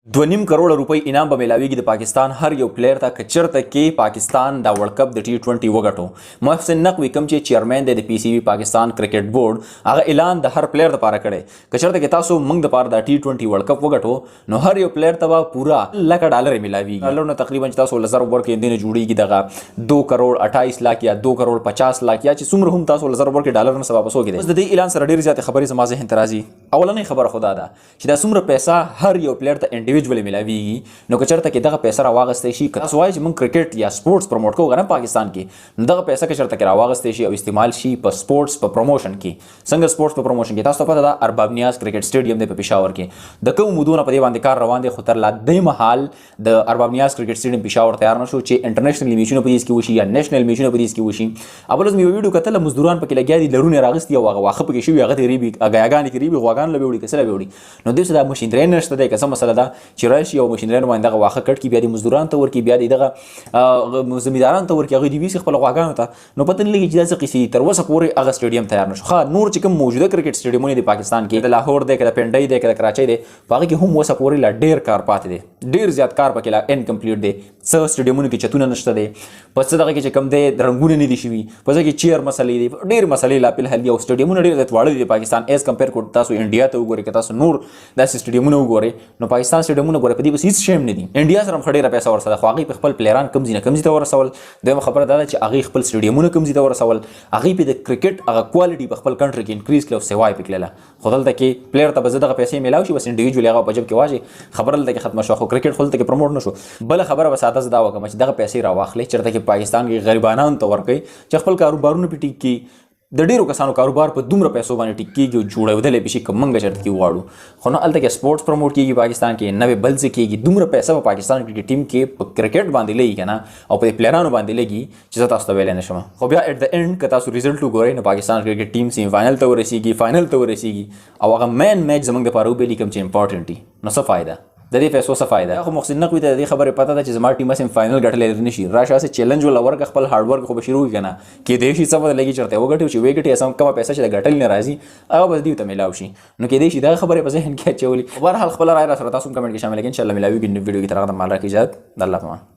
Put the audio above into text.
2.5 کروڑ روپۍ انعام به ملاویږي د پاکستان هر یو پلیر ته که چېرته کې پاکستان د ورلډ کپ د T20 وګټو. محسن نقوي کوم چې چیرمین دی د PCB پاکستان کرکټ بورډ هغه اعلان د هر پلیر لپاره کړی که چېرته کې تاسو موږ دپاره د T20 ورلډ کپ وګټو نو هر یو پلیر ته به پوره $1,00,000 ملاویږي. ډالرونه تقریبا چې تاسو له 1000 ورکړئ دې نه جوړیږي دغه 2 کروڑ 28 लाख یا 2 کروڑ 50 लाख یا چې څومره هم تاسو له 1000 ورکړئ ډالر نه څه واپس وکړي. اوس د دې اعلان سره ډېرې زیاتې خبرې زما ذهن ته راځي. اولنۍ خبره خو دا ده چې دا څومره پیسه هر یو پلیر ته انډیویجولي ملاویږي. نو که چېرته کې دغه پیسه راواغستی شي که تاسو وایئ چې موږ کرکټ یا سپورټس پروموټ کوو که نه پاکستان کې نو دغه پیسه که چېرته کې راواغستی شي او استعمال شي په سپورټس په پروموشن کې څنګه سپورټس په پروموشن کې تاسو ته پته ده ارباب نیاز کرکټ سټیډیم دی په پېښور کې د کوم مودونه په دې باندې کار روان دی خو تر لا دې مهال د ارباب نیاز کرکټ سټیډیم پېښور تیار نه شو چې انټرنیشنل میچونه په دې کې وشي یا نیشنل میچونه په دې کې وشي. اول مې یو ویډیو کتله مزدوران پکې لګیا دي لرونه راغستي او هغه واښه پکې شوي هغه ته ریبي ګیاګانې کې ریبي غواګان له وړي کسله وړي نو دوی څه دا مشینري نشته دی که څه مسله ده چې راشي او مشینري باندې دغه واښه کټ کړي بیا د مزدورانو ته ورکړي بیا د دغه زمیندارانو ته ورکړي هغوی دې ویسي خپلو غواګانو ته نو پته نه لګي چې دا څه قیسې دي. تر اوسه پورې هغه سټیډیم تیار نه شو. ښه نور چې کوم موجوده کرکټ سټیډیمونه دي پاکستان کې د لاهور دی که د پنډۍ دی که د کراچۍ دی په هغه کې هم اوسه پورې لا ډېر کار پاتې دی ډېر زیات کار پکې لا انکمپلیټ دی. څه سټیډیمونو کې چتونه نشته دی په څه دغه کې چې کوم دی رنګونه نه دي شوي په څه کې چیر مسلې دي ډېر مسلې لا فلحال دي او سټیډیمونه ډېر زیات واړه دي پاکستان ایز کمپیر کړو تاسو انډیا ته وګورئ که تاسو نور داسې سټیډیمونه وګورئ نو پاکستان سټیډیمونه ګورئ په دې بس هېڅ شی هم نه دي. انډیا سره هم ښه ډېره پیسه ورسره خو هغوی په خپل پلیران کم ځای نه کم ځای ته ورسول. دویمه خبره دا ده چې هغوی خپل سټیډیمونه کم ځای ته ورسول هغوی پې د کرکټ هغه کوالټي په خپل کنټري کې انکریز کړه او سیوا یې پکې کړله. خو دلته کې پلیر ته به زه دغه پیسې میلاو شي بس انډیویجولي هغه په جب کې واچي خبره دلته کې ختمه شوه خو کرکټ خو دلته کې پروموټ نه شو. بله خبره به ساده زه دا وکړم چې دغه پیسې راواخلئ چېرته کې پاکستان کې غریبانانو ته ورکوئ چې خپل کاروبارونه پې ټیک کړي. د ډېرو کسانو کاروبار په دومره پیسو باندې ټیک کېږي او جوړېدلی به شي که موږ چېرته کې وغواړو خو نه هلته کې سپورټس پروموټ کېږي پاکستان کې نه به بل څه کېږي. دومره پیسه په پاکستان کرکټ ټیم کې په کرکټ باندې لګي که نه او په دې پلیرانو باندې لګي چې زه تاسو ته ویلی نه شم. خو بیا ایټ د اینډ که تاسو ریزلټ وګورئ نو پاکستان کرکټ ټیم سیمی فاینل ته ورسېږي فاینل ته ورسېږي او هغه مین میچ زموږ دپاره وبیلي کوم چې امپارټنټ دي نو څه فایده د دې پیسو څه فایده. خو محسن نقوي ته د دې خبرې پته ده چې زما ټیم سیم فاینل ګټلی نه شي راشه هسې چیلنج وله ورکړه خپل هارډ ورک خو به شروع وي که نه کیدای شي څه به لګي چېرته وګټي چې ویې ګټي اسم کومه پیسه چې د ګټلې نه راځي هغه به دوی ته میلاو شي نو کیدای شي دغه خبرې په ذهن کې اچولي. بهرحال خپله رایه راسره تاسو هم کمنټ کې شامله کړئ انشاءالله میلاویږي نو ویډیو کې تر هغه ته مال راکړئ اجازت د الله په امان.